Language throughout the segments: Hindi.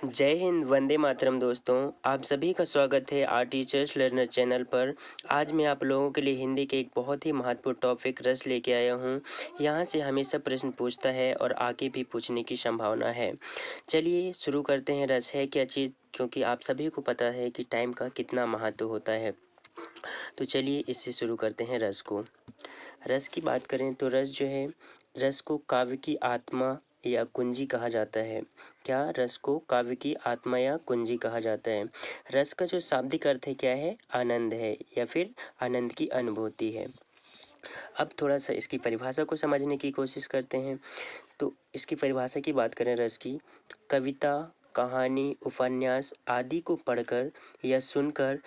जय हिंद, वंदे मातरम दोस्तों। आप सभी का स्वागत है आर टीचर्स लर्नर चैनल पर। आज मैं आप लोगों के लिए हिंदी के एक बहुत ही महत्वपूर्ण टॉपिक रस लेके आया हूँ। यहाँ से हमेशा प्रश्न पूछता है और आगे भी पूछने की संभावना है। चलिए शुरू करते हैं। रस है क्या चीज़, क्योंकि आप सभी को पता है कि टाइम का कितना महत्व होता है। तो चलिए इससे शुरू करते हैं रस को। रस की बात करें तो रस जो है, रस को काव्य की आत्मा या कुंजी कहा जाता है। क्या? रस को काव्य की आत्मा या कुंजी कहा जाता है। रस का जो शाब्दिक अर्थ है क्या है? आनंद है या फिर आनंद की अनुभूति है। अब थोड़ा सा इसकी परिभाषा को समझने की कोशिश करते हैं। तो इसकी परिभाषा की बात करें रस की, तो कविता, कहानी, उपन्यास आदि को पढ़कर या सुनकर,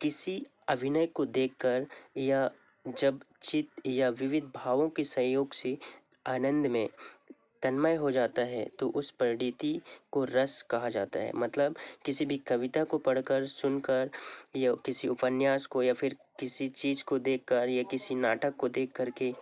किसी अभिनय को देखकर या जब चित्त या विविध भावों के संयोग से आनंद में तन्मय हो जाता है तो उस प्रतीति को रस कहा जाता है। मतलब किसी भी कविता को पढ़कर, सुनकर या किसी उपन्यास को या फिर किसी चीज़ को देखकर या किसी नाटक को देख करके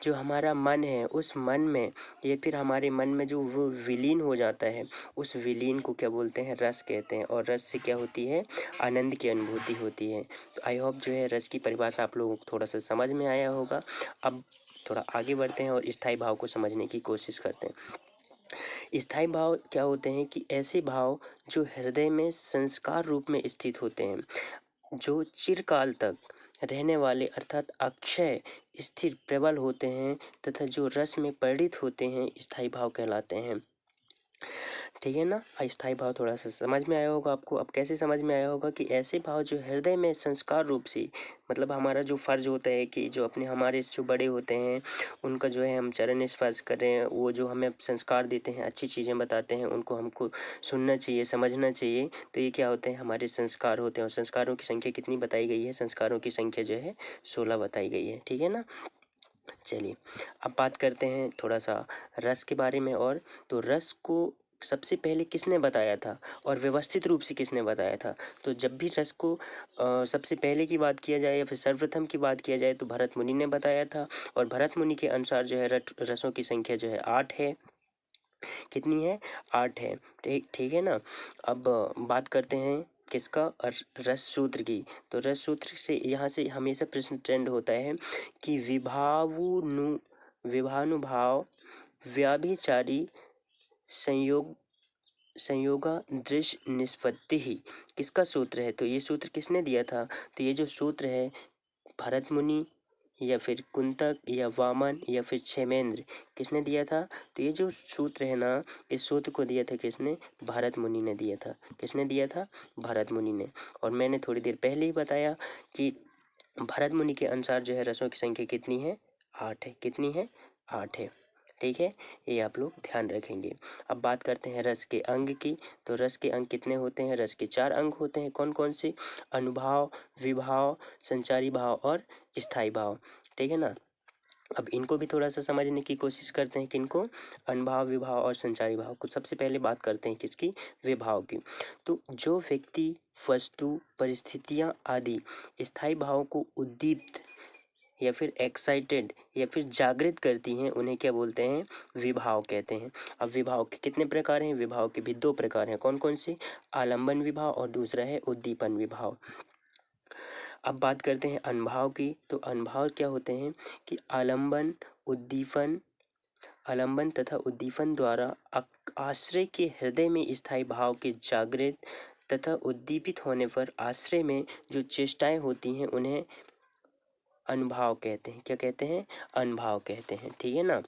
जो हमारा मन है, उस मन में या फिर हमारे मन में जो वो विलीन हो जाता है, उस विलीन को क्या बोलते हैं? रस कहते हैं। और रस से क्या होती है? आनंद की अनुभूति होती है। तो आई होप जो है रस की परिभाषा आप लोगों को थोड़ा सा समझ में आया होगा। अब थोड़ा आगे बढ़ते हैं और स्थायी भाव को समझने की कोशिश करते हैं। स्थायी भाव क्या होते हैं? कि ऐसे भाव जो हृदय में संस्कार रूप में स्थित होते हैं, जो चिरकाल तक रहने वाले अर्थात अक्षय, स्थिर, प्रबल होते हैं तथा जो रस में परिणित होते हैं, स्थायी भाव कहलाते हैं। ठीक है ना? अस्थायी भाव थोड़ा सा समझ में आया होगा आपको। अब कैसे समझ में आया होगा? कि ऐसे भाव जो हृदय में संस्कार रूप से, मतलब हमारा जो फर्ज होता है कि जो अपने हमारे जो बड़े होते हैं उनका जो है हम चरण स्पर्श करें, वो जो हमें संस्कार देते हैं, अच्छी चीज़ें बताते हैं, उनको हमको सुनना चाहिए, समझना चाहिए। तो ये क्या होते हैं? हमारे संस्कार होते हैं। और संस्कारों की संख्या कितनी बताई गई है? संस्कारों की संख्या जो है 16 बताई गई है। ठीक है ना? चलिए अब बात करते हैं थोड़ा सा रस के बारे में। और तो रस को सबसे पहले किसने बताया था और व्यवस्थित रूप से किसने बताया था? तो जब भी रस को सबसे पहले की बात किया जाए या फिर सर्वप्रथम की बात किया जाए तो भरत मुनि ने बताया था। और भरत मुनि के अनुसार जो है रसों की संख्या जो है 8 है। कितनी है? 8 है। ठीक ठीक है ना? अब बात करते हैं किसका? रस सूत्र की। तो रस सूत्र से यहाँ से हमेशा प्रश्न ट्रेंड होता है कि विभानुभाव व्याभिचारी संयोग संयोगा दृश्य निष्पत्ति ही किसका सूत्र है? तो ये सूत्र किसने दिया था? तो ये जो सूत्र है भरत मुनि या फिर कुंतक या वामन या फिर क्षेमेंद्र, किसने दिया था? तो ये जो सूत्र है ना, इस सूत्र को दिया था किसने? भरत मुनि ने दिया था। किसने दिया था? भरत मुनि ने। और मैंने थोड़ी देर पहले ही बताया कि भरत मुनि के अनुसार जो है रसों की संख्या कितनी है? 8 है। कितनी है? 8 है। ठीक है, ये आप लोग ध्यान रखेंगे। अब बात करते हैं रस के अंग की। तो रस के अंग कितने होते हैं? रस के 4 अंग होते हैं। कौन कौन से? अनुभाव, विभाव, संचारी भाव और स्थायी भाव। ठीक है ना? अब इनको भी थोड़ा सा समझने की कोशिश करते हैं। किनको? अनुभाव, विभाव और संचारी भाव को। सबसे पहले बात करते हैं किसकी? विभाव की। तो जो व्यक्ति, वस्तु, परिस्थितियां आदि स्थायी भावों को उद्दीप्त या फिर एक्साइटेड या फिर जागृत करती हैं, उन्हें क्या बोलते हैं? विभाव कहते हैं। अब विभाव के कितने प्रकार हैं? विभाव के भी 2 प्रकार हैं। कौन कौन से? आलंबन विभाव और दूसरा है उद्दीपन विभाव। अब बात करते हैं अनुभाव की। तो अनुभाव क्या होते हैं? कि उद्दीपन आलंबन तथा उद्दीपन द्वारा आश्रय के हृदय में स्थायी भाव के जागृत तथा उद्दीपित होने पर आश्रय में जो चेष्टाएं होती हैं उन्हें अनुभाव कहते हैं। क्या कहते हैं? अनुभाव कहते हैं। ठीक है ना?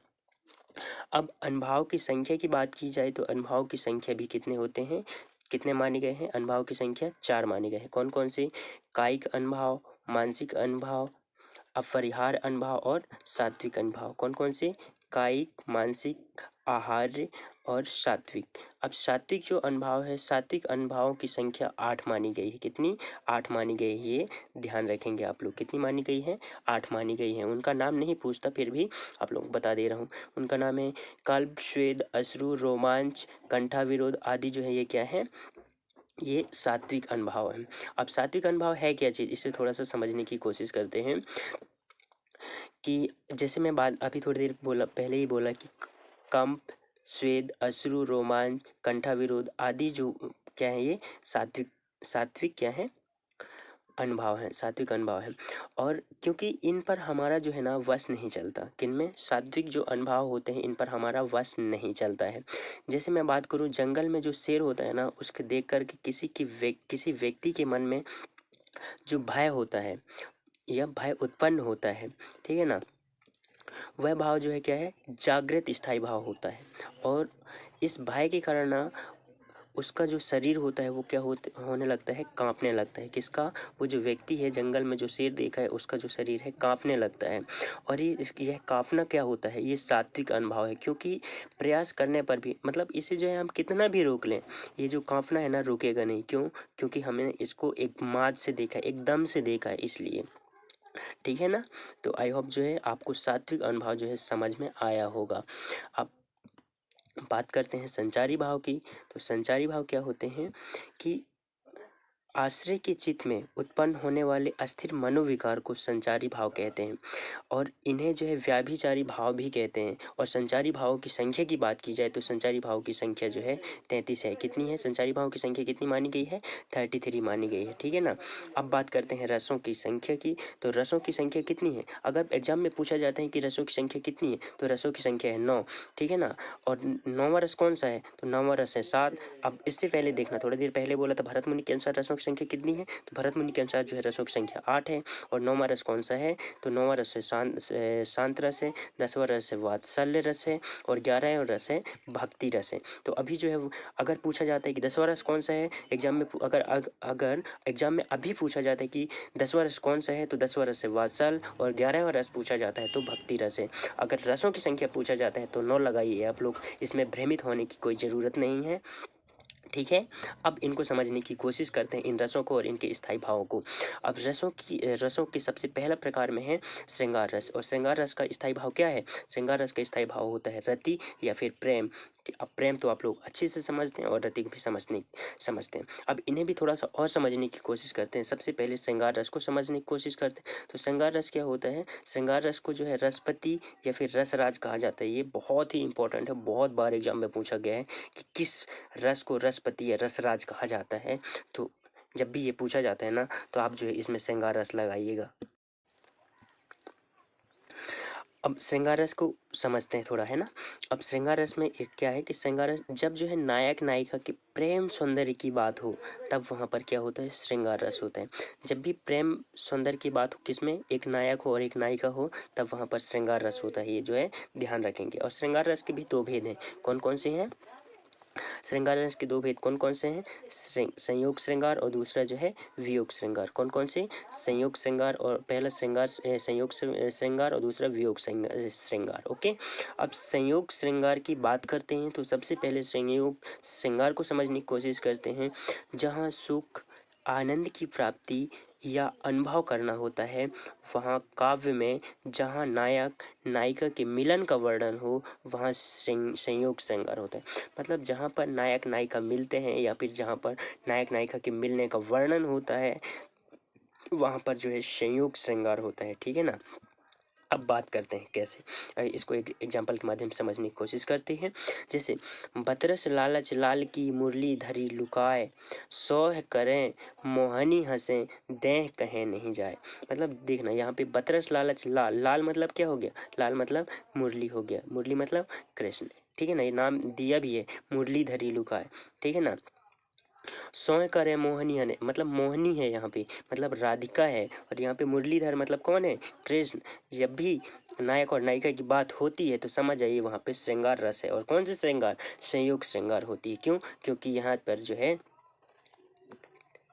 अब अनुभाव की संख्या की बात की जाए तो अनुभाव की संख्या भी कितने होते हैं? कितने माने गए हैं? अनुभाव की संख्या 4 माने गए हैं। कौन कौन से? कायिक अनुभाव, मानसिक अनुभाव, अपरिहार अनुभाव और सात्विक अनुभाव। कौन कौन से? कायिक, मानसिक, आहार्य और सात्विक। अब सात्विक जो अनुभाव है, सात्विक अनुभावों की संख्या 8 मानी गई है। कितनी? 8 मानी गई है। ये ध्यान रखेंगे आप लोग। कितनी मानी गई है? 8 मानी गई है। उनका नाम नहीं पूछता, फिर भी आप लोग बता दे रहा हूँ। उनका नाम है कल्प, स्वेद, अश्रु, रोमांच, कंठा विरोध आदि जो है ये क्या है? ये सात्विक अनुभाव है। अब सात्विक अनुभाव है क्या चीज़? इसे थोड़ा सा समझने की कोशिश करते हैं। कि जैसे मैं बात अभी थोड़ी देर बोला, पहले ही बोला कि कंप, स्वेद, अश्रु, रोमांच, कंठाविरोध आदि जो क्या है, ये सात्विक सात्विक क्या है, अनुभव है, सात्विक अनुभव है। और क्योंकि इन पर हमारा जो है ना वश नहीं चलता, किनमें, सात्विक जो अनुभव होते हैं इन पर हमारा वश नहीं चलता है। जैसे मैं बात करूं, जंगल में जो शेर होता है ना, उसके देख कर के किसी व्यक्ति के मन में जो भय होता है या भय उत्पन्न होता है, ठीक है ना, वह भाव जो है क्या है, जागृत स्थायी भाव होता है। और इस भय के कारण ना उसका जो शरीर होता है वो क्या होने लगता है, कांपने लगता है। किसका, वो जो व्यक्ति है जंगल में जो शेर देखा है उसका जो शरीर है कांपने लगता है। और यह कांपना क्या होता है, ये सात्विक अनुभव है। क्योंकि प्रयास करने पर भी, मतलब इसे जो है हम कितना भी रोक लें, ये जो कांपना है ना रुकेगा नहीं। क्यों, क्योंकि हमने इसको एक माद से देखा है, एकदम से देखा है, इसलिए। ठीक है ना। तो आई होप जो है आपको सात्विक अनुभव जो है समझ में आया होगा। अब बात करते हैं संचारी भाव की। तो संचारी भाव क्या होते हैं कि आश्रय के चित्त में उत्पन्न होने वाले अस्थिर मनोविकार को संचारी भाव कहते हैं। और इन्हें जो है व्याभिचारी भाव भी कहते हैं। और संचारी भावों की संख्या की बात की जाए तो संचारी भाव की संख्या जो है 33 है। कितनी है संचारी भाव की संख्या, कितनी मानी गई है, 33 मानी गई है। ठीक है ना। अब बात करते हैं रसों की संख्या की। तो रसों की संख्या कितनी है, अगर एग्जाम में पूछा जाता है कि रसों की संख्या कितनी है, तो रसों की संख्या है 9। ठीक है ना। और 9वां रस कौन सा है, तो 9वां रस है 7। अब इससे पहले देखना, थोड़ी देर पहले बोला था भरत मुनि के अनुसार रसों की संख्या कितनी है, तो भरत मुनि के अनुसार जो है रसों की संख्या 8 है। और 9वां रस कौन सा है, तो 9वां रस है शांत रस है, 10वां रस है वात्सल्य रस है, और 11वां रस है भक्ति रस है। तो अभी जो है अगर पूछा जाता है कि 10वां रस कौन सा है, एग्जाम में अगर एग्जाम में अभी पूछा जाता है कि 10वां रस कौन सा है, तो 10वां रस है वात्सल, और 11वां रस पूछा जाता है तो भक्ति रस है। अगर रसों की संख्या पूछा जाता है तो 9 लगाइए आप लोग, इसमें भ्रमित होने की कोई ज़रूरत नहीं है। ठीक है। अब इनको समझने की कोशिश करते हैं, इन रसों को और इनके स्थायी भावों को। अब रसों की सबसे पहला प्रकार में है श्रृंगार रस। और श्रृंगार रस का स्थायी भाव क्या है, श्रृंगार रस का स्थायी भाव होता है रति या फिर प्रेम। अब प्रेम तो आप लोग अच्छे से समझते हैं और रति भी समझते हैं। अब इन्हें भी थोड़ा सा और समझने की कोशिश करते हैं। सबसे पहले श्रृंगार रस को समझने की कोशिश करते हैं। तो श्रृंगार रस क्या होता है, श्रृंगार रस को जो है रसपति या फिर रसराज कहा जाता है। ये बहुत ही इंपॉर्टेंट है, बहुत बार एग्जाम में पूछा गया है कि किस रस को रसपति या रसराज कहा जाता है। तो जब भी ये पूछा जाता है ना, तो आप जो है इसमें श्रृंगार रस लगाइएगा। अब श्रृंगार रस को समझते हैं थोड़ा, है ना। अब श्रृंगार रस में एक क्या है कि श्रृंगार रस जब जो है नायक नायिका के प्रेम सौंदर्य की बात हो, तब वहाँ पर क्या होता है, श्रृंगार रस होता है। जब भी प्रेम सौंदर्य की बात हो, किसमें, एक नायक हो और एक नायिका हो, तब वहाँ पर श्रृंगार रस होता है। ये जो है ध्यान रखेंगे। और श्रृंगार रस के भी दो भेद हैं। कौन कौन से हैं, श्रृंगार रस के दो भेद कौन कौन से हैं, संयोग श्रृंगार और दूसरा जो है वियोग श्रृंगार। कौन कौन से, संयोग श्रृंगार, और पहला श्रृंगार संयोग श्रृंगार और दूसरा वियोग श्रृंगार। ओके। अब संयोग श्रृंगार की बात करते हैं तो सबसे पहले संयोग श्रृंगार को समझने की कोशिश करते हैं। जहाँ सुख आनंद की प्राप्ति या अनुभव करना होता है, वहाँ काव्य में जहाँ नायक नायिका के मिलन का वर्णन हो, वहाँ संयोग श्रृंगार होता है। मतलब जहाँ पर नायक नायिका मिलते हैं या फिर जहाँ पर नायक नायिका के मिलने का वर्णन होता है, वहाँ पर जो है संयोग श्रृंगार होता है। ठीक है ना। अब बात करते हैं कैसे, इसको एक एग्जाम्पल के माध्यम से समझने की कोशिश करते हैं। जैसे बतरस लालच लाल की मुरली धरी लुकाए, सोह करें मोहनी हंसे देह कहे नहीं जाए। मतलब देखना यहाँ पे बतरस लालच लाल, लाल मतलब क्या हो गया, लाल मतलब मुरली हो गया, मुरली मतलब कृष्ण। ठीक है ना, ये नाम दिया भी है, मुरलीधरी लुकाए। ठीक है ना। सोए करे मोहनी हने, मतलब मोहनी है यहाँ पे, मतलब राधिका है। और यहाँ पे मुरलीधर मतलब कौन है, कृष्ण। जब भी नायक और नायिका की बात होती है तो समझ आइए वहाँ पे श्रृंगार रस है। और कौन से श्रृंगार, संयोग श्रृंगार होती है। क्यों, क्योंकि यहाँ पर जो है,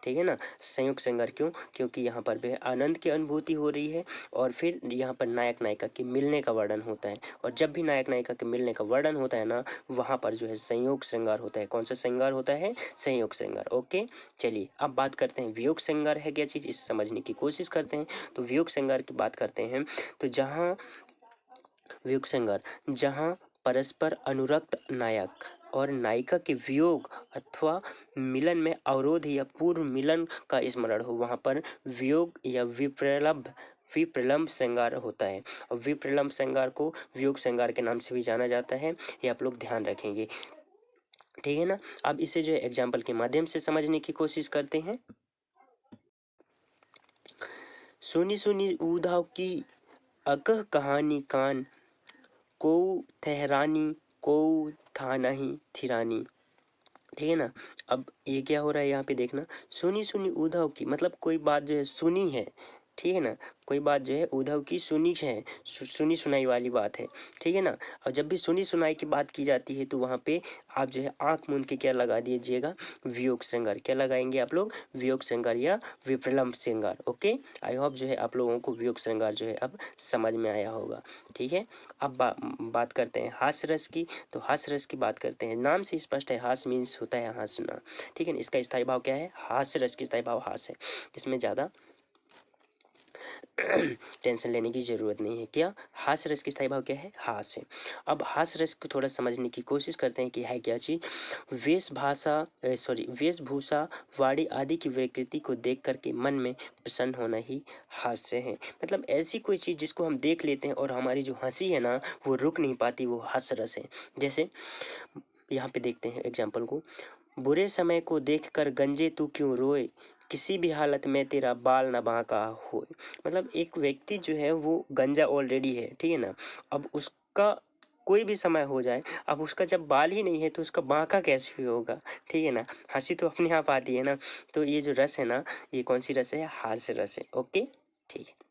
ठीक है ना, संयोग श्रृंगार क्यों, क्योंकि यहाँ पर भी आनंद की अनुभूति हो रही है। और फिर यहाँ पर नायक नायिका के मिलने का वर्णन होता है। और जब भी नायक नायिका के मिलने का वर्णन होता है ना, वहाँ पर जो है संयोग श्रृंगार होता है। कौन सा श्रृंगार होता है, संयोग श्रृंगार। ओके। चलिए अब बात करते हैं वियोग श्रृंगार है क्या चीज़, इसे समझने की कोशिश करते हैं। तो वियोग श्रृंगार की बात करते हैं तो जहाँ वियोग श्रृंगार, जहाँ परस्पर अनुरक्त नायक और नायिका के वियोग अथवा मिलन में अवरोध या पूर्व मिलन का स्मरण हो, वहाँ पर वियोग या विप्रलभ विप्रलंब श्रृंगार होता है। और विप्रलंब श्रृंगार को वियोग श्रृंगार के नाम से भी जाना जाता है, ये आप लोग ध्यान रखेंगे, ठीक है ना। अब इसे जो है एग्जाम्पल के माध्यम से समझने की कोशिश करते हैं। सुनी सुनी उधाव की अकह कहानी कान, को ठहरानी को था नहीं थिरानी, ठीक है ना। अब ये क्या हो रहा है यहाँ पे देखना, सुनी सुनी उद्धव की मतलब कोई बात जो है सुनी है, ठीक है ना, कोई बात जो है उद्धव की सुनी है, सुनी सुनाई वाली बात है, ठीक है ना। और जब भी सुनी सुनाई की बात की जाती है तो वहाँ पे आप जो है आंख मूंद के क्या लगा दीजिएगा, वियोग श्रृंगार। क्या लगाएंगे आप लोग, वियोग श्रृंगार या विप्रलंब श्रृंगार। ओके, आई होप जो है आप लोगों को वियोग श्रृंगार जो है अब समझ में आया होगा, ठीक है। अब बात करते हैं हास्य रस की। तो हास्य रस की बात करते हैं, नाम से स्पष्ट है, हास्य मीन्स होता है हंसना, ठीक है ना। इसका स्थायी भाव क्या है, हास्य रस की स्थायी भाव हास्य है, इसमें ज़्यादा टेंशन लेने की जरूरत नहीं है। क्या, हास्य रस की स्थायी भाव क्या है, हास्य। अब हास्य रस को थोड़ा समझने की कोशिश करते हैं कि है क्या चीज। वेशभूषा वाणी आदि की विकृति को देख करके मन में प्रसन्न होना ही हास्य है। मतलब ऐसी कोई चीज जिसको हम देख लेते हैं और हमारी जो हंसी है ना वो रुक नहीं पाती, वो हास्य रस है। जैसे यहाँ पे देखते हैं एग्जाम्पल को, बुरे समय को देखकर गंजे तू क्यों रोए, किसी भी हालत में तेरा बाल न बांका हो। मतलब एक व्यक्ति जो है वो गंजा ऑलरेडी है, ठीक है ना। अब उसका कोई भी समय हो जाए, अब उसका जब बाल ही नहीं है तो उसका बांका कैसे होगा, ठीक है ना। हंसी तो अपने आप आती है ना। तो ये जो रस है ना, ये कौन सी रस है, हास्य रस है। ओके, ठीक है।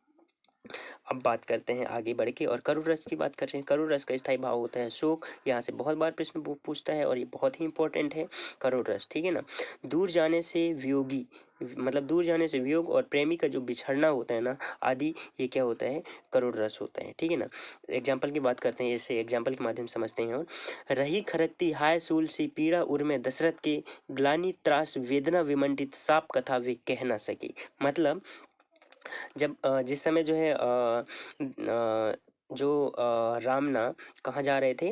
अब बात करते हैं आगे बढ़ के और करुण रस की बात कर रहे हैं। करुण रस का स्थायी भाव होता है शोक। यहाँ से बहुत बार प्रश्न पूछता है और ये बहुत ही इंपॉर्टेंट है करुण रस, ठीक है ना। दूर जाने से वियोगी, मतलब दूर जाने से वियोग और प्रेमी का जो बिछड़ना होता है ना आदि, ये क्या होता है, करुण रस होता है, ठीक है ना। एग्जाम्पल की बात करते हैं, इसे एग्जाम्पल के माध्यम से समझते हैं। और रही खरकती हाय सूल सी पीड़ा उर्मे दशरथ के, ग्लानि त्रास वेदना विमंडित साप कथा वे कह ना सके। मतलब जब जिस समय जो है जो राम ना कहाँ जा रहे थे,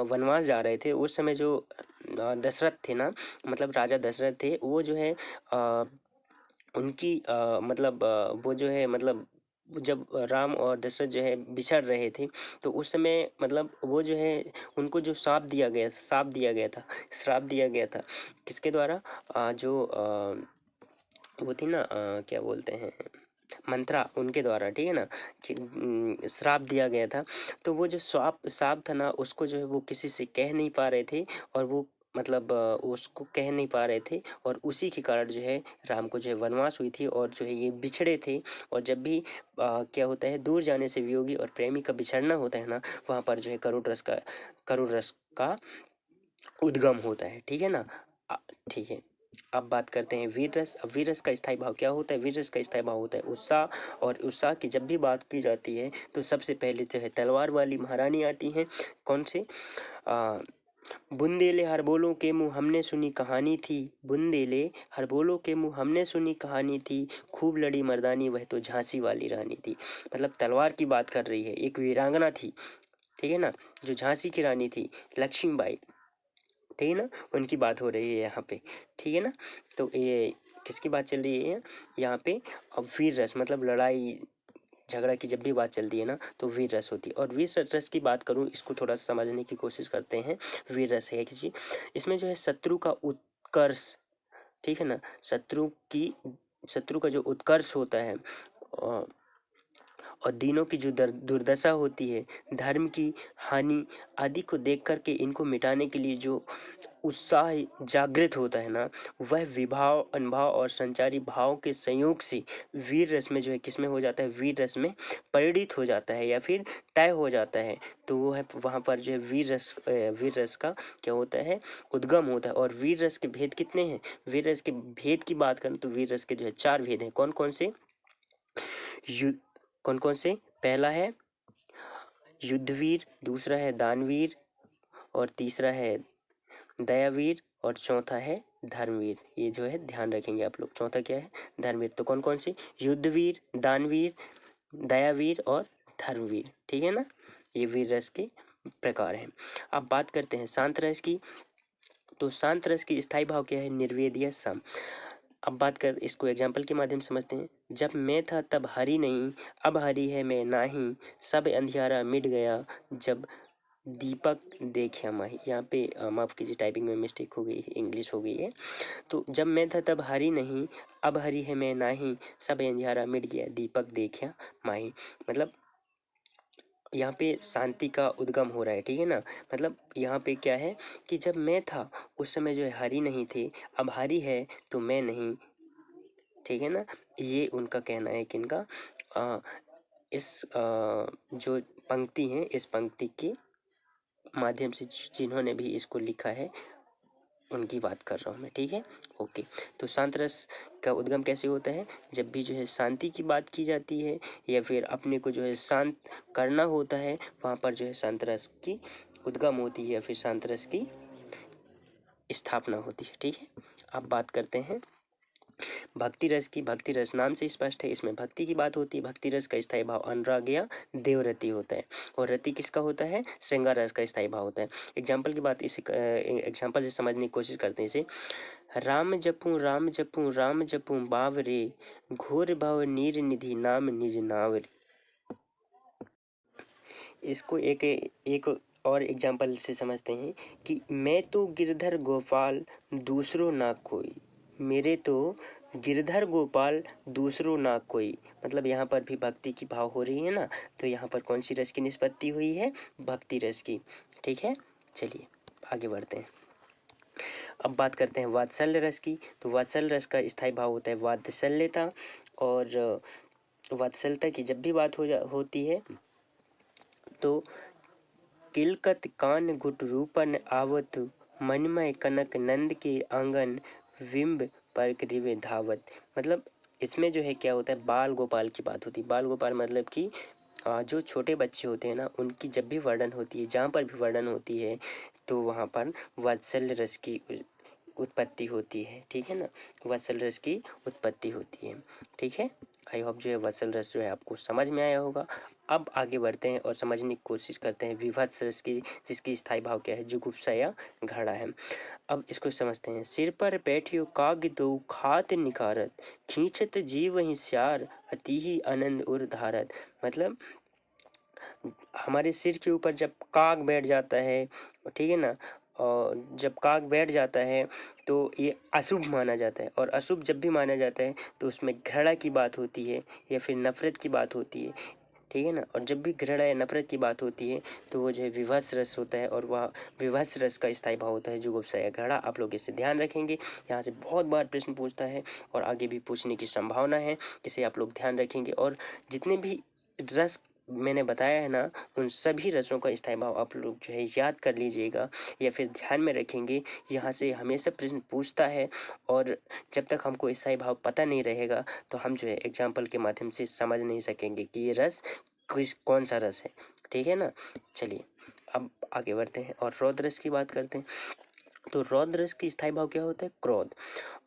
वनवास जा रहे थे, उस समय जो दशरथ थे ना, मतलब राजा दशरथ थे, वो जो है उनकी मतलब वो जो है मतलब जब राम और दशरथ जो है बिछड़ रहे थे तो उस समय मतलब वो जो है उनको जो श्राप दिया गया था, श्राप दिया गया था किसके द्वारा, जो वो थी ना क्या बोलते हैं, मंत्रा, उनके द्वारा, ठीक है ना, कि श्राप दिया गया था। तो वो जो श्राप था ना उसको जो है वो किसी से कह नहीं पा रहे थे, और वो मतलब उसको कह नहीं पा रहे थे, और उसी के कारण जो है राम को जो है वनवास हुई थी, और जो है ये बिछड़े थे। और जब भी क्या होता है, दूर जाने से वियोगी और प्रेमी का बिछड़ना होता है ना, वहाँ पर जो है करुण रस का उद्गम होता है, ठीक है ना। ठीक है। अब बात करते हैं वीर रस। अब वीर रस का स्थायी भाव क्या होता है, वीर रस का स्थायी भाव होता है उत्साह। और उत्साह की जब भी बात की जाती है तो सबसे पहले जो है तलवार वाली महारानी आती है, कौन से, आ, बुंदेले हर बोलों के मुंह हमने सुनी कहानी थी, बुंदेले हर बोलों के मुंह हमने सुनी कहानी थी, खूब लड़ी मर्दानी वह तो झांसी वाली रानी थी। मतलब तलवार की बात कर रही है, एक वीरांगना थी, ठीक है ना, जो झांसी की रानी थी, लक्ष्मीबाई, ठीक है ना, उनकी बात हो रही है यहाँ पे, ठीक है ना। तो ये किसकी बात चल रही है यहाँ पे, अब वीर रस मतलब लड़ाई झगड़ा की जब भी बात चलती है ना तो वीर रस होती है। और वीर रस की बात करूँ, इसको थोड़ा समझने की कोशिश करते हैं। वीर रस है किसी, इसमें जो है शत्रु का उत्कर्ष, ठीक है ना, शत्रु का जो उत्कर्ष होता है, और दीनों की जो दुर्दशा होती है, धर्म की हानि आदि को देख करके इनको मिटाने के लिए जो उत्साह जागृत होता है ना, वह विभाव अनुभव और संचारी भाव के संयोग से वीर रस में जो है किसमें हो जाता है, वीर रस में परिणित हो जाता है या फिर तय हो जाता है। तो वो है वहाँ पर जो है वीर रस का क्या होता है, उद्गम होता है। और वीर रस के भेद कितने हैं, वीर रस के भेद की बात करें तो वीर रस के जो है 4 भेद हैं। कौन कौन से, कौन कौन से, पहला है युद्धवीर, दूसरा है दानवीर, और तीसरा है दयावीर, और चौथा है धर्मवीर। ये जो है ध्यान रखेंगे आप लोग, चौथा क्या है, धर्मवीर। तो कौन कौन से, युद्धवीर, दानवीर, दयावीर और धर्मवीर, ठीक है ना। ये वीर रस के प्रकार हैं। अब बात करते हैं शांत रस की। तो शांत रस की स्थायी भाव क्या है, निर्वेदीय सम। अब बात कर, इसको एग्जाम्पल के माध्यम से समझते हैं। जब मैं था तब हरी नहीं, अब हरी है मैं नाही, सब अंधियारा मिट गया जब दीपक देखा माही। यहाँ पे माफ़ कीजिए, टाइपिंग में मिस्टेक हो गई है, इंग्लिश हो गई है। तो जब मैं था तब हरी नहीं, अब हरी है मैं नाही, सब अंधियारा मिट गया दीपक देखा माही। मतलब यहाँ पे शांति का उद्गम हो रहा है, ठीक है ना। मतलब यहाँ पे क्या है कि जब मैं था उस समय जो है हरी नहीं थे, अब हरी है तो मैं नहीं, ठीक है ना। ये उनका कहना है कि इनका जो पंक्ति है, इस पंक्ति के माध्यम से जिन्होंने भी इसको लिखा है उनकी बात कर रहा हूँ मैं, ठीक है। ओके, तो शांत रस का उद्गम कैसे होता है? जब भी जो है शांति की बात की जाती है या फिर अपने को जो है शांत करना होता है, वहाँ पर जो है शांत रस की उद्गम होती है या फिर शांत रस की स्थापना होती है, ठीक है। अब बात करते हैं भक्ति रस की। भक्ति रस नाम से स्पष्ट है, इसमें भक्ति की बात होती है। भक्ति रस का स्थायी भाव अनुराग देवरति होता है, और रति किसका होता है? श्रृंगार रस का स्थायी भाव होता है। एग्जाम्पल की बात, इसे एग्जाम्पल से समझने की कोशिश करते हैं इसे। राम जपू राम जपू बावरे, घोर भाव नीर निधि नाम निज नावरे। इसको एक और एग्जाम्पल से समझते हैं कि मैं तो गिरधर गोपाल दूसरों ना कोई, मेरे तो गिरधर गोपाल दूसरों ना कोई। मतलब यहाँ पर भी भक्ति की भाव हो रही है ना, तो यहाँ पर कौन सी रस की निष्पत्ति हुई है? भक्ति रस की, ठीक है। चलिए आगे बढ़ते हैं। अब बात करते हैं वात्सल्य रस की। तो वात्सल्य रस का स्थायी भाव होता है वात्सल्यता, और वात्सल्यता की जब भी बात होती है तो किलकत कान गुट रूपन आवत, मनमय कनक नंद के आंगन विंब पर रिवे धावत। मतलब इसमें जो है क्या होता है, बाल गोपाल की बात होती है। बाल गोपाल मतलब कि जो छोटे बच्चे होते हैं ना, उनकी जब भी वर्णन होती है, जहाँ पर भी वर्णन होती है, तो वहाँ पर वात्सल्य रस की उत्पत्ति होती है, ठीक है ना। वात्सल्य रस की उत्पत्ति होती है, ठीक है। आई होप जो है वात्सल्य रस जो है आपको समझ में आया होगा। अब आगे बढ़ते हैं और समझने की कोशिश करते हैं विभत्स रस की, जिसकी स्थायी भाव क्या है? जुगुप्सा या घड़ा है। अब इसको समझते हैं। सिर पर बैठियो काग दो खात निकारत, खींचत जीव ही स्यार अति ही आनंद उर धारत। मतलब हमारे सिर के ऊपर जब काग बैठ जाता है, ठीक है ना, और जब काग बैठ जाता है तो ये अशुभ माना जाता है, और अशुभ जब भी माना जाता है तो उसमें घृणा की बात होती है या फिर नफरत की बात होती है, ठीक है ना। और जब भी घृणा या नफरत की बात होती है तो वो जो है विभत्स रस होता है, और वह विभत्स रस का स्थायी भाव होता है जुगुप्सा या घड़ा। आप लोग इसे ध्यान रखेंगे, यहाँ से बहुत बार प्रश्न पूछता है और आगे भी पूछने की संभावना है, इसे आप लोग ध्यान रखेंगे। और जितने भी रस मैंने बताया है ना, उन सभी रसों का स्थायी भाव आप लोग जो है याद कर लीजिएगा या फिर ध्यान में रखेंगे। यहाँ से हमेशा प्रश्न पूछता है, और जब तक हमको स्थायी भाव पता नहीं रहेगा तो हम जो है एग्जाम्पल के माध्यम से समझ नहीं सकेंगे कि ये रस कौन सा रस है, ठीक है ना। चलिए अब आगे बढ़ते हैं और रौद्र रस की बात करते हैं। तो रौद्र रस की स्थायी भाव क्या होता है? क्रोध।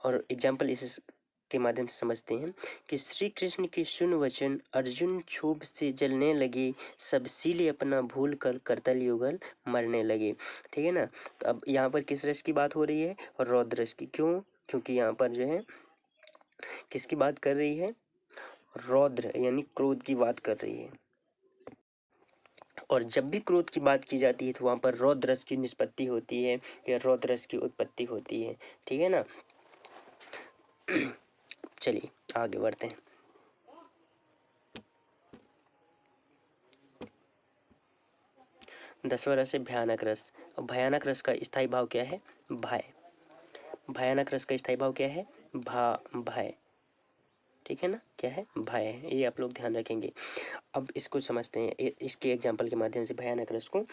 और एग्जाम्पल इस के माध्यम से समझते हैं कि श्री कृष्ण के सुन वचन अर्जुन क्षोभ से जलने लगे, सब सीले अपना भूल कर करतल युगल मरने लगे, ठीक है ना। तो अब यहाँ पर किस रस की बात हो रही है? रौद्र रस की। क्यों? क्योंकि यहाँ पर जो है किसकी बात कर रही है? रौद्र यानी क्रोध की बात कर रही है। और जब भी क्रोध की बात की जाती है तो वहाँ पर रौद्र रस की निष्पत्ति होती है या रौद्र रस की उत्पत्ति होती है, ठीक है ना। चलिए आगे बढ़ते हैं। दसवां रस है भयानक रस। और भयानक रस का स्थायी भाव क्या है? भय। भयानक रस का स्थायी भाव क्या है? भय, ठीक है ना। क्या है? भय है, ये आप लोग ध्यान रखेंगे। अब इसको समझते हैं इसके एग्जाम्पल के माध्यम से भयानक रस को,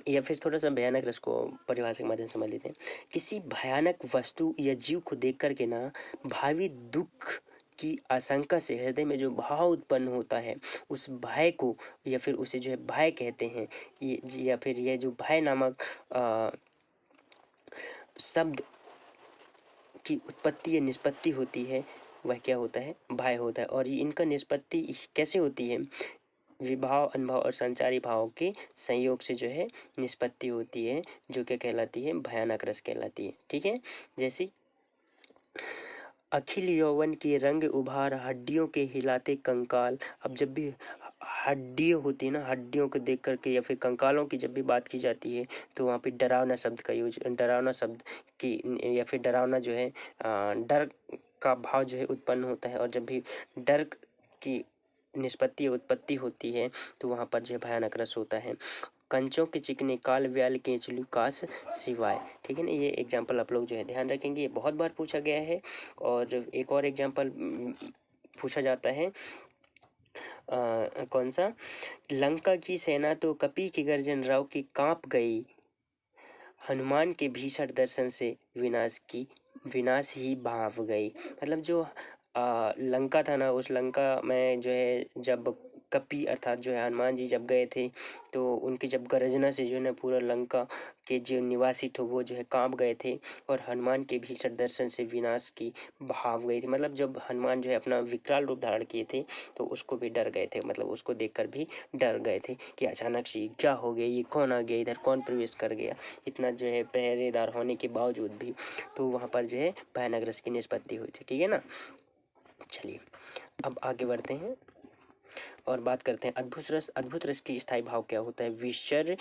या फिर थोड़ा सा भयानक रस को परिभाषा के माध्यम से समझ लेते हैं। किसी भयानक वस्तु या जीव को देख करके ना भावी दुख की आशंका से हृदय में जो भाव उत्पन्न होता है, उस भय को या फिर उसे जो है भय कहते हैं। ये या फिर ये जो भय नामक शब्द की उत्पत्ति या निष्पत्ति होती है, वह क्या होता है? भय होता है। और ये इनका निष्पत्ति कैसे होती है? विभाव, अनुभव और संचारी भाव के संयोग से जो है निष्पत्ति होती है, जो क्या कहलाती है? भयानक रस कहलाती है, ठीक है। जैसे अखिल यौवन के रंग उभार, हड्डियों के हिलाते कंकाल। अब जब भी हड्डियाँ होती है ना, हड्डियों को देख करके या फिर कंकालों की जब भी बात की जाती है तो वहाँ पे डरावना शब्द का यूज, डरावना शब्द की या फिर डरावना जो है डर का भाव जो है उत्पन्न होता है। और जब भी डर की निष्पत्ति उत्पत्ति होती है तो वहाँ पर जो है भयानक रस होता है। कंचों के चिकने काल व्याल केंचुली कास सिवाय। ठीक है ना, ये एग्जाम्पल आप लोग जो है ध्यान रखेंगे, ये बहुत बार पूछा गया है। और एक और एग्जाम्पल पूछा जाता है, कौन सा, लंका की सेना तो कपी की गर्जन राव की कांप गई, हनुमान के भीषण दर्शन से विनाश ही भाव गई। मतलब जो लंका था ना, उस लंका में जो है जब कपी अर्थात जो है हनुमान जी जब गए थे तो उनकी जब गर्जना से जो है ना पूरा लंका के जो निवासी थे वो जो है कांप गए थे। और हनुमान के भीषण दर्शन से विनाश की भाव गई थी। मतलब जब हनुमान जो है अपना विकराल रूप धारण किए थे तो उसको भी डर गए थे, मतलब उसको देखकर भी डर गए थे कि अचानक से क्या हो गया, ये कौन आ गया, इधर कौन प्रवेश कर गया, इतना जो है पहरेदार होने के बावजूद भी। तो वहाँ पर जो है भयानक रस की निष्पत्ति हुई थी। ठीक है ना, चलिए अब आगे बढ़ते हैं और बात करते हैं अद्भुत रस। अद्भुत रस की स्थायी भाव क्या होता है, विश्चर्य,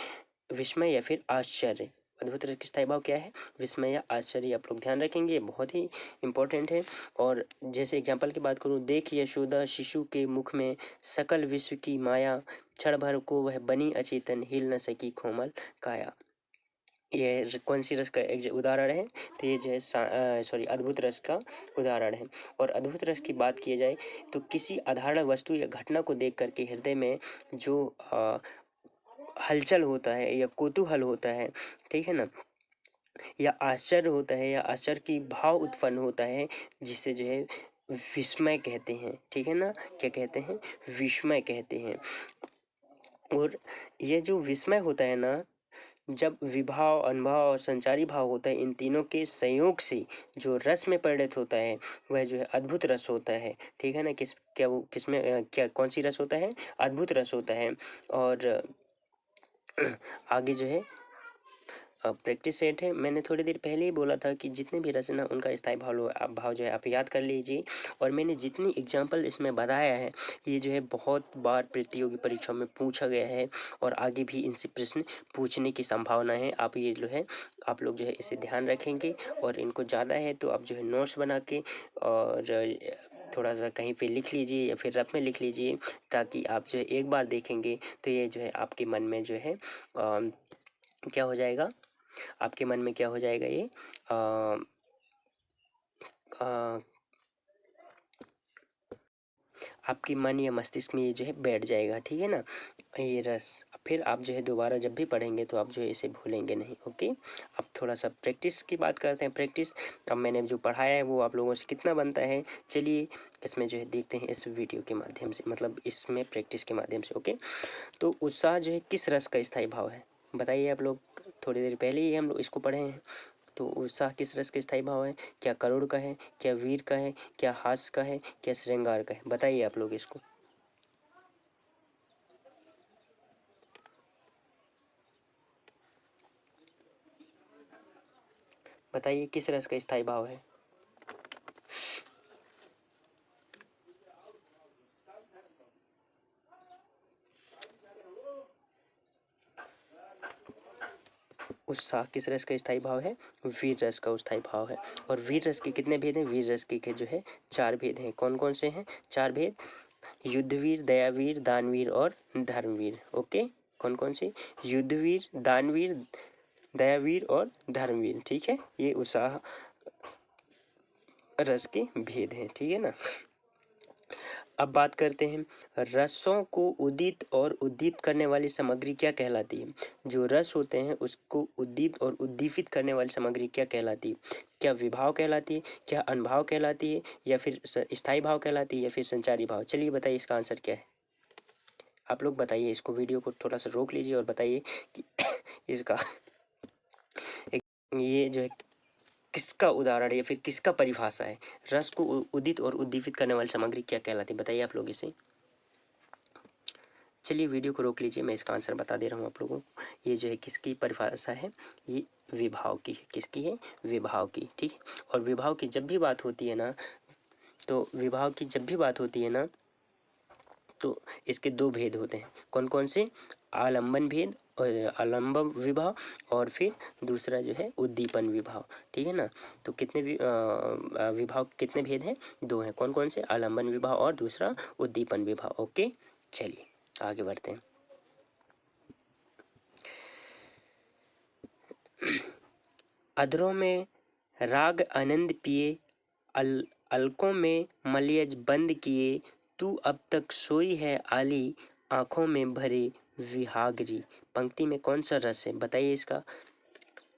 विस्मय या फिर आश्चर्य। अद्भुत रस की स्थायी भाव क्या है, विस्मय या आश्चर्य। आप लोग ध्यान रखेंगे, ये बहुत ही इंपॉर्टेंट है। और जैसे एग्जाम्पल की बात करूँ, देख यशोदा शिशु के मुख में सकल विश्व की माया, क्षण भर को वह बनी अचेतन, हिल न सकी कोमल काया। ये कौन सी रस का उदाहरण है, तो ये जो है सॉरी अद्भुत रस का उदाहरण है। और अद्भुत रस की बात की जाए तो किसी अधारण वस्तु या घटना को देख करके हृदय में जो हलचल होता है या कौतूहल होता है, ठीक है ना, या आश्चर्य होता है या आश्चर्य की भाव उत्पन्न होता है, जिसे जो है विस्मय कहते हैं। ठीक है ना, क्या कहते हैं, विस्मय कहते हैं। और ये जो विस्मय होता है ना, जब विभाव, अनुभाव और संचारी भाव होता है, इन तीनों के संयोग से जो रस में परिणत होता है वह जो है अद्भुत रस होता है। ठीक है ना, क्या वो किसमें क्या कौन सी रस होता है, अद्भुत रस होता है। और आगे जो है प्रैक्टिस सेट है। मैंने थोड़ी देर पहले ही बोला था कि जितने भी रचना उनका स्थायी भाव जो है आप याद कर लीजिए। और मैंने जितनी एग्जाम्पल इसमें बताया है ये जो है बहुत बार प्रतियोगी परीक्षा में पूछा गया है और आगे भी इनसे प्रश्न पूछने की संभावना है। आप ये जो है आप लोग जो है इसे ध्यान रखेंगे और इनको ज़्यादा है तो आप जो है नोट्स बना के और थोड़ा सा कहीं पे लिख लीजिए या फिर रफ में लिख लीजिए, ताकि आप जो है एक बार देखेंगे तो ये जो है आपके मन में जो है क्या हो जाएगा, आपके मन में क्या हो जाएगा, ये आ, आपके मन या मस्तिष्क में ये जो है बैठ जाएगा। ठीक है ना, ये रस फिर आप जो है दोबारा जब भी पढ़ेंगे तो आप जो है इसे भूलेंगे नहीं। ओके, अब थोड़ा सा प्रैक्टिस की बात करते हैं। प्रैक्टिस अब मैंने जो पढ़ाया है वो आप लोगों से कितना बनता है, चलिए इसमें जो है देखते हैं इस वीडियो के माध्यम से, मतलब इसमें प्रैक्टिस के माध्यम से। ओके, तो उत्साह जो है किस रस का स्थायी भाव है, बताइए आप लोग। थोड़ी देर पहले ही हम लोग इसको पढ़े हैं। तो उत्साह किस रस का स्थायी भाव है, क्या करुण का है, क्या वीर का है, क्या हास्य का है, क्या श्रृंगार का है, बताइए आप लोग इसको। बताइए किस रस का स्थायी भाव है। उत्साह किस रस का स्थायी भाव है, वीर रस का स्थायी भाव है। और वीर रस के कितने भेद हैं, वीर रस के जो है 4 भेद हैं। कौन कौन से हैं 4 भेद, युद्धवीर, दयावीर, दानवीर और धर्मवीर। ओके, कौन कौन से, युद्धवीर, दानवीर, दयावीर और धर्मवीर। ठीक है, ये उत्साह रस के भेद हैं। ठीक है ना, अब बात करते हैं रसों को उदित और उद्दीपित करने वाली सामग्री क्या कहलाती है। जो रस होते हैं उसको उद्दीपित और उद्दीपित करने वाली सामग्री क्या कहलाती है, क्या विभाव कहलाती है, क्या अनुभाव कहलाती है, या फिर स्थायी भाव कहलाती है, या फिर संचारी भाव। चलिए बताइए इसका आंसर क्या है, आप लोग बताइए। इसको वीडियो को थोड़ा सा रोक लीजिए और बताइए कि इसका ये जो है किसका उदाहरण है या फिर किसका परिभाषा है, रस को उदित और उद्दीपित करने वाली सामग्री क्या कहलाती है, बताइए आप लोग इसे। चलिए वीडियो को रोक लीजिए, मैं इसका आंसर बता दे रहा हूँ आप लोगों को। ये जो है किसकी परिभाषा है, ये विभाव की है। किसकी है, विभाव की। ठीक है, और विभाव की जब भी बात होती है ना, तो विभाव की जब भी बात होती है ना, तो इसके दो भेद होते हैं। कौन कौन से? आलंबन भेद और आलंबन विभाव, और फिर दूसरा जो है उद्दीपन विभाव। ठीक है ना। तो कितने विभाव कितने भेद हैं? दो हैं। कौन कौन से? आलंबन विभाव और दूसरा उद्दीपन विभाव। ओके, चलिए आगे बढ़ते हैं। अधरों में राग आनंद पिए, अलकों में मलयज बंद किए, तू अब तक सोई है आली, आंखों में भरे विहागरी। पंक्ति में कौन सा रस है? बताइए इसका।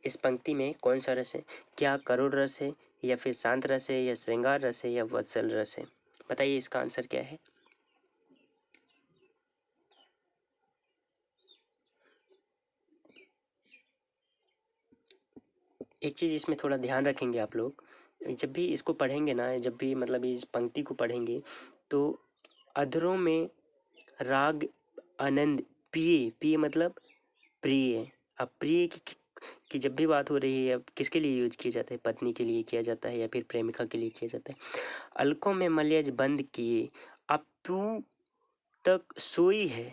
इस पंक्ति में कौन सा रस है? क्या करुण रस है, या फिर शांत रस है, या श्रृंगार रस है, या वत्सल रस है? बताइए इसका आंसर क्या है। एक चीज़ इसमें थोड़ा ध्यान रखेंगे आप लोग, जब भी इसको पढ़ेंगे ना, जब भी मतलब इस पंक्ति को पढ़ेंगे, तो अधरों में राग आनंद पिए, पिए मतलब प्रिय। अब प्रिय की जब भी बात हो रही है, अब किसके लिए यूज किया जाता है? पत्नी के लिए किया जाता है या फिर प्रेमिका के लिए किया जाता है। अलकों में मलयज बंद किए, अब तू तक सोई है,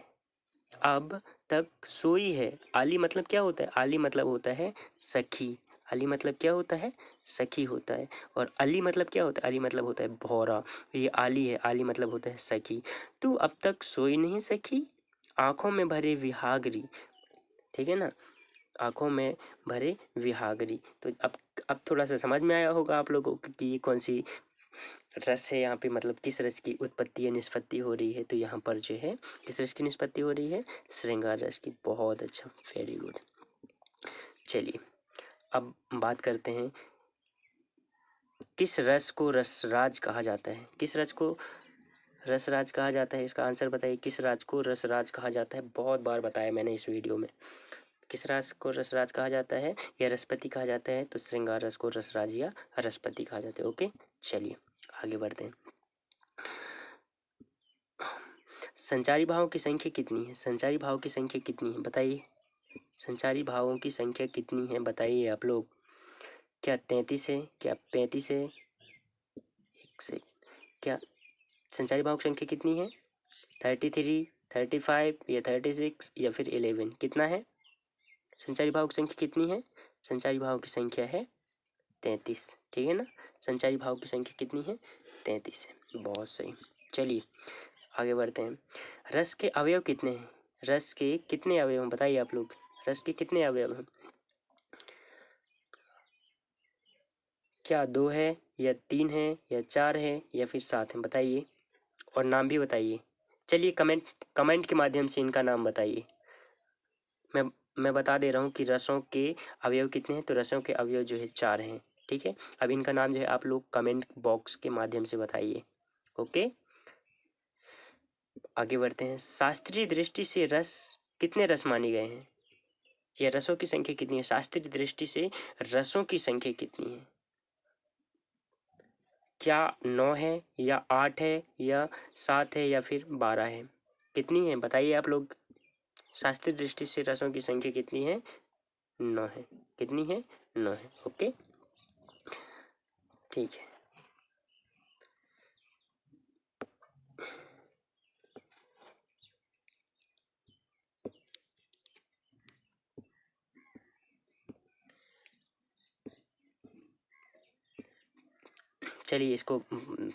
अब तक सोई है। आली मतलब क्या होता है? आली मतलब होता है सखी। अली मतलब क्या होता है? सखी होता है। और अली मतलब क्या होता है? अली मतलब होता है भौरा। ये आली है, आली मतलब होता है सखी। तू अब तक सोई नहीं सखी, आंखों में भरे विहागरी। ठीक है ना, आंखों में भरे विहागरी। तो अब थोड़ा सा समझ में आया होगा आप लोगों को कि ये कौन सी रस है यहाँ पे, मतलब किस रस की उत्पत्ति या निष्पत्ति हो रही है। तो यहाँ पर जो है किस रस की निष्पत्ति हो रही है? श्रृंगार रस की। बहुत अच्छा, वेरी गुड। चलिए अब बात करते हैं, किस रस को रसराज कहा जाता है? किस रस को रसराज कहा जाता है? इसका आंसर बताइए। किस राज को रसराज कहा जाता है? बहुत बार बताया मैंने इस वीडियो में। किस रस को रसराज कहा जाता है या रसपति कहा जाता है? तो श्रृंगार रस को रसराज या रसपति कहा जाता है। ओके, चलिए आगे बढ़ते हैं। संचारी भावों की संख्या कितनी है? संचारी भाव की संख्या कितनी है बताइए। संचारी भावों की संख्या कितनी है बताइए आप लोग। क्या 33 है? क्या 35 है? एक से क्या संचारी भाव की संख्या कितनी है? 33, 35 या 36 या फिर 11? कितना है? संचारी भाव की संख्या कितनी है? संचारी भाव की संख्या है 33। ठीक है ना, संचारी भाव की संख्या कितनी है? 33 है। बहुत सही। चलिए आगे बढ़ते हैं। रस के अवयव कितने हैं? रस के कितने अवयव हैं बताइए आप लोग। रस के कितने अवयव हैं? क्या 2 है, या 3 है, या 4 है, या फिर 7 है? बताइए और नाम भी बताइए। चलिए कमेंट के माध्यम से इनका नाम बताइए। मैं मैं बता दे रहा हूँ कि रसों के अवयव कितने हैं। तो रसों के अवयव जो है 4 हैं। ठीक है, अब इनका नाम जो है आप लोग कमेंट बॉक्स के माध्यम से बताइए। ओके, आगे बढ़ते हैं। शास्त्रीय दृष्टि से रस कितने रस माने गए हैं? या रसों की संख्या कितनी है? शास्त्रीय दृष्टि से रसों की संख्या कितनी है? क्या 9 है, या 8 है, या 7 है, या फिर 12 है? कितनी है बताइए आप लोग। शास्त्रीय दृष्टि से रसों की संख्या कितनी है? 9 है। कितनी है? 9 है। ओके, ठीक है। चलिए इसको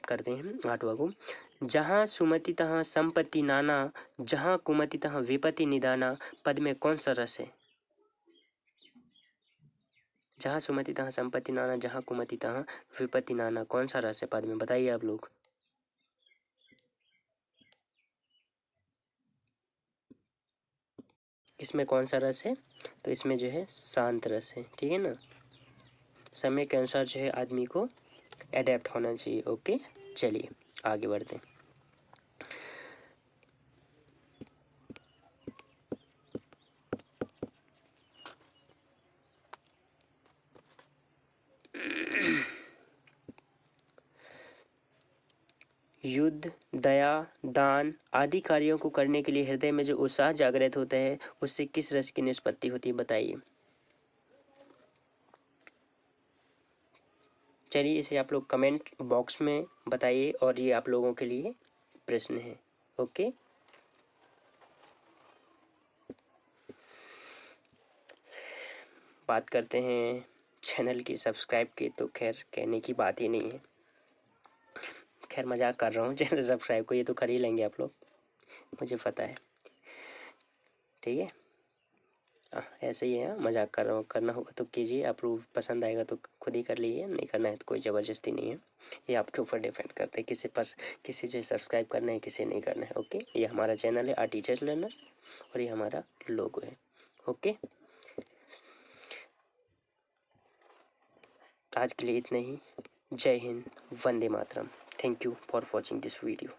करते हैं 8वां को। जहाँ सुमति तहाँ संपत्ति नाना, जहाँ कुमति तहाँ विपत्ति निदाना। पद में कौन सा रस है? जहाँ सुमति तहाँ संपत्ति नाना, जहाँ कुमति तहाँ विपत्ति नाना। कौन सा रस है पद में? बताइए आप लोग। इसमें कौन सा रस है? तो इसमें जो है शांत रस है। ठीक है ना, समय के अनुसार जो है आदमी को एडेप्ट होना चाहिए। ओके, चलिए आगे बढ़ते हैं। युद्ध, दया, दान आदि कार्यों को करने के लिए हृदय में जो उत्साह जागृत होता है, उससे किस रस की निष्पत्ति होती है बताइए। चलिए इसे आप लोग कमेंट बॉक्स में बताइए और ये आप लोगों के लिए प्रश्न है। ओके, बात करते हैं चैनल की सब्सक्राइब की, तो खैर कहने की बात ही नहीं है। खैर मजाक कर रहा हूँ, चैनल सब्सक्राइब को ये तो कर ही लेंगे आप लोग, मुझे पता है। ठीक है, ऐसे ही है, मजाक कर रहा हूँ। करना होगा तो कीजिए, आप लोग पसंद आएगा तो खुद ही कर लीजिए, नहीं करना है तो कोई ज़बरदस्ती नहीं है। ये आपके ऊपर डिपेंड करता है, किसी से सब्सक्राइब करना है, किसी नहीं करना है। ओके, ये हमारा चैनल है आर टीचर्स लर्नर और ये हमारा लोगो है। ओके, आज के लिए इतना ही। जय हिंद, वंदे मातरम। Thank you for watching this video.